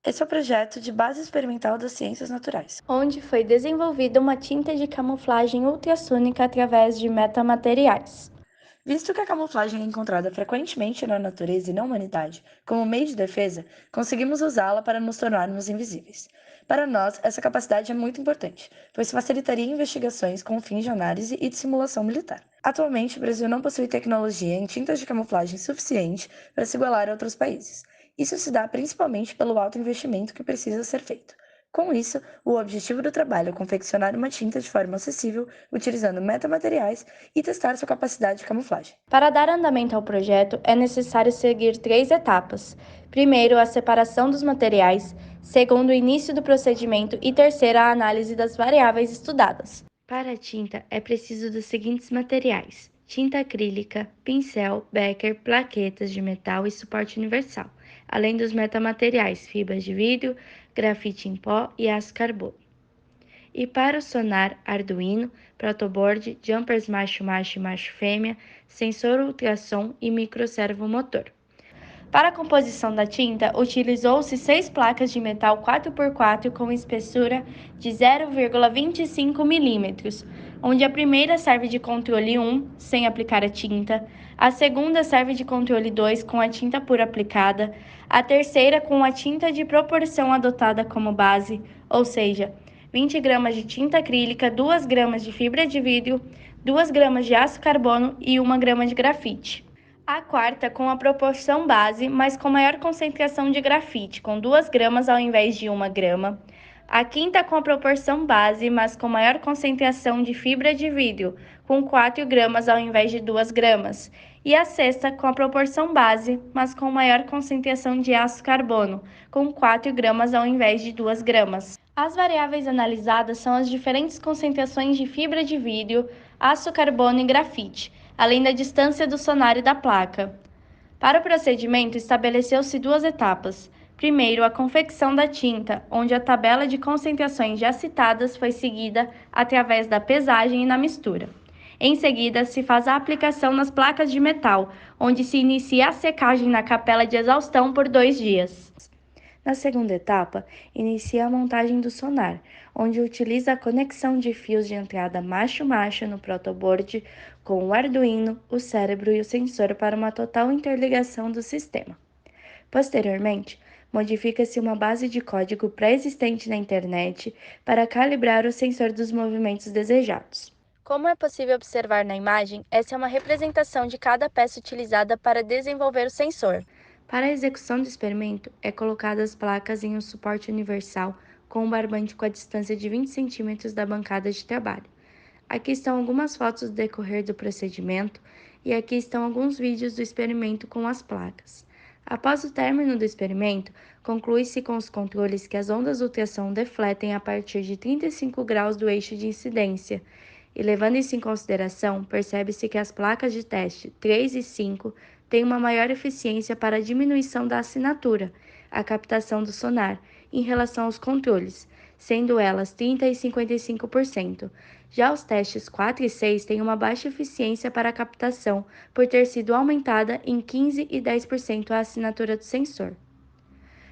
Esse é o projeto de base experimental das ciências naturais. onde foi desenvolvida uma tinta de camuflagem ultrassônica através de metamateriais. Visto que a camuflagem é encontrada frequentemente na natureza e na humanidade como meio de defesa, conseguimos usá-la para nos tornarmos invisíveis. Para nós, essa capacidade é muito importante, pois facilitaria investigações com fins de análise e de simulação militar. Atualmente, o Brasil não possui tecnologia em tintas de camuflagem suficiente para se igualar a outros países. Isso se dá principalmente pelo alto investimento que precisa ser feito. Com isso, o objetivo do trabalho é confeccionar uma tinta de forma acessível, utilizando metamateriais e testar sua capacidade de camuflagem. Para dar andamento ao projeto, é necessário seguir 3 etapas. Primeiro, a separação dos materiais. Segundo, o início do procedimento. E terceiro, a análise das variáveis estudadas. Para a tinta, é preciso dos seguintes materiais: tinta acrílica, pincel, becker, plaquetas de metal e suporte universal, além dos metamateriais, fibras de vidro, grafite em pó e aço carbono. E para o sonar Arduino, protoboard, jumpers macho-macho e macho-fêmea, sensor ultrassom e microservomotor. Para a composição da tinta, utilizou-se 6 placas de metal 4x4 com espessura de 0,25 milímetros, onde a primeira serve de controle 1, sem aplicar a tinta, a segunda serve de controle 2, com a tinta pura aplicada, a terceira com a tinta de proporção adotada como base, ou seja, 20 gramas de tinta acrílica, 2 gramas de fibra de vidro, 2 gramas de aço carbono e 1 grama de grafite. A quarta com a proporção base, mas com maior concentração de grafite, com 2 gramas ao invés de 1 grama. A quinta com a proporção base, mas com maior concentração de fibra de vidro, com 4 gramas ao invés de 2 gramas. E a sexta com a proporção base, mas com maior concentração de aço carbono, com 4 gramas ao invés de 2 gramas. As variáveis analisadas são as diferentes concentrações de fibra de vidro, aço carbono e grafite, além da distância do sonar e da placa. Para o procedimento, estabeleceu-se 2 etapas. Primeiro, a confecção da tinta, onde a tabela de concentrações já citadas foi seguida através da pesagem e na mistura. Em seguida, se faz a aplicação nas placas de metal, onde se inicia a secagem na capela de exaustão por 2 dias. Na segunda etapa, inicia a montagem do sonar, onde utiliza a conexão de fios de entrada macho-macho no protoboard com o Arduino, o cérebro e o sensor para uma total interligação do sistema. Posteriormente, modifica-se uma base de código pré-existente na internet para calibrar o sensor dos movimentos desejados. Como é possível observar na imagem, essa é uma representação de cada peça utilizada para desenvolver o sensor. Para a execução do experimento, é colocadas placas em um suporte universal com um barbante com a distância de 20 centímetros da bancada de trabalho. Aqui estão algumas fotos do decorrer do procedimento e aqui estão alguns vídeos do experimento com as placas. Após o término do experimento, conclui-se com os controles que as ondas ultrassom defletem a partir de 35 graus do eixo de incidência, e levando isso em consideração, percebe-se que as placas de teste 3 e 5 têm uma maior eficiência para a diminuição da assinatura, a captação do sonar, em relação aos controles, sendo elas 30% e 55%. Já os testes 4 e 6 têm uma baixa eficiência para a captação, por ter sido aumentada em 15% e 10% a assinatura do sensor.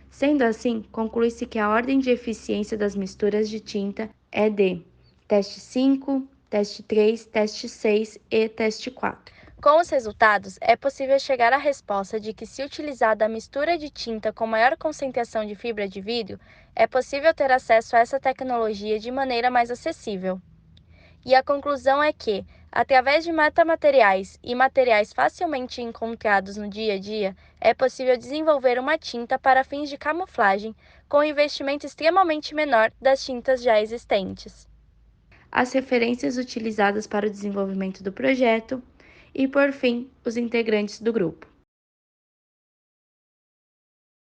Sendo assim, conclui-se que a ordem de eficiência das misturas de tinta é de teste 5, teste 3, teste 6 e teste 4. Com os resultados, é possível chegar à resposta de que, se utilizada a mistura de tinta com maior concentração de fibra de vidro, é possível ter acesso a essa tecnologia de maneira mais acessível. E a conclusão é que, através de metamateriais e materiais facilmente encontrados no dia a dia, é possível desenvolver uma tinta para fins de camuflagem com um investimento extremamente menor das tintas já existentes. As referências utilizadas para o desenvolvimento do projeto e, por fim, os integrantes do grupo.